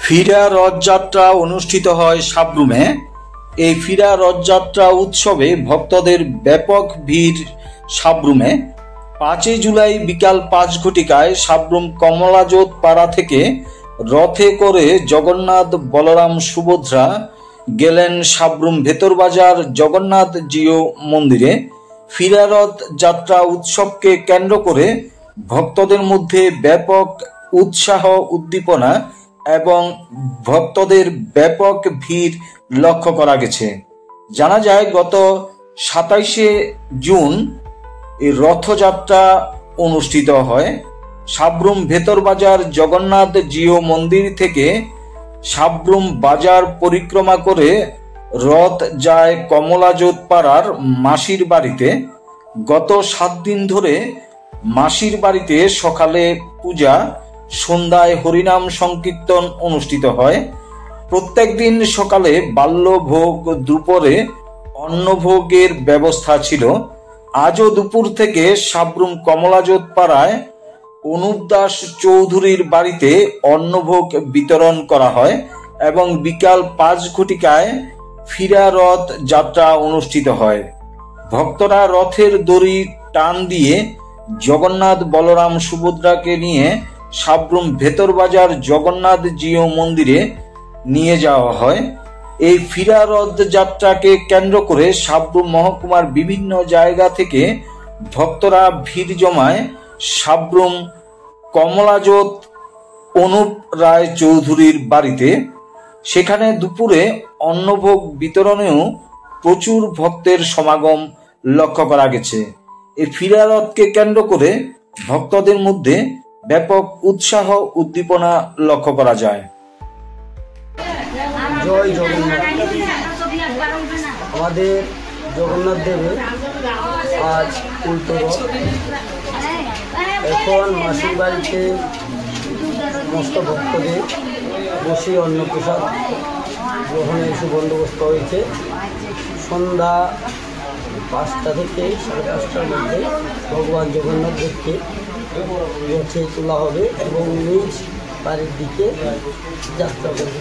ফিরা রথযাত্রা অনুষ্ঠিত হয় সাব্রুমে। এই ফিরা রথযাত্রা উৎসবে ভক্তদের ব্যাপক ভিড় সাব্রুমে। 5 জুলাই বিকাল 5 ঘটিকায় সাব্রুম কমলাজোত পাড়া থেকে রথে করে জগন্নাথ, বলরাম, সুভদ্রা গেলেন সাব্রুম ভেতরবাজার জগন্নাথ জিও মন্দিরে। ফিরা রথ যাত্রা উৎসবকে কেন্দ্র করে ভক্তদের মধ্যে ব্যাপক উৎসাহ, উদ্দীপনা এবং ভক্তদের ব্যাপক ভিড় লক্ষ্য করা গেছে। জানা যায়, গত 27শে জুন এই রথযাত্রা অনুষ্ঠিত হয়। সাব্রুম ভেতরবাজার জগন্নাথ জিও মন্দির থেকে সাব্রুম বাজার পরিক্রমা করে রথ যায় কমলাজোত পাড়ার মাসির বাড়িতে। গত 7 দিন ধরে মাসির বাড়িতে সকালে পূজা, সন্ধ্যায় হরিনাম সংকীর্তন অনুষ্ঠিত হয়। প্রত্যেক দিন সকালে বাল্যভোগ, দুপুরে অন্নভোগের ব্যবস্থা ছিল। আজও দুপুর থেকে সাব্রুম কমলাজোত পাড়ায় অনুপ দাস চৌধুরীর বাড়িতে অন্নভোগ বিতরণ করা হয় এবং বিকাল 5 ঘটিকায় ফিরা রথ যাত্রা অনুষ্ঠিত হয়। ভক্তরা রথের দড়ি টান দিয়ে জগন্নাথ, বলরাম, সুভদ্রাকে নিয়ে সাব্রুম ভেতরবাজার জগন্নাথ জিও মন্দিরে নিয়ে যাওয়া হয়। এই ফিরা রথ যাত্রাকে কেন্দ্র করে সাব্রুম মহকুমার বিভিন্ন জায়গা থেকে ভক্তরা ভিড় জমায় সাব্রুম কমলাজোত অনুপ রায় চৌধুরীর বাড়িতে। সেখানে দুপুরে অন্নভোগ বিতরণেও প্রচুর ভক্তের সমাগম লক্ষ্য করা গেছে। এই ফিরা রথকে কেন্দ্র করে ভক্তদের মধ্যে ব্যাপক উৎসাহ, উদ্দীপনা লক্ষ্য করা যায়। জয় জগন্নাথ। আমাদের জগন্নাথ দেবের আজ উল্টো রথ। এখন মাসির বাড়িতে সমস্ত ভক্তদের বসে অন্নপ্রসাদ গ্রহণের সুবন্দোবস্ত হয়েছে। সন্ধ্যা 5টা থেকে 5:30টার মধ্যে ভগবান জগন্নাথ দেবকে রথে তোলা হবে এবং নিজ বাড়ির দিকে যাত্রা করবে।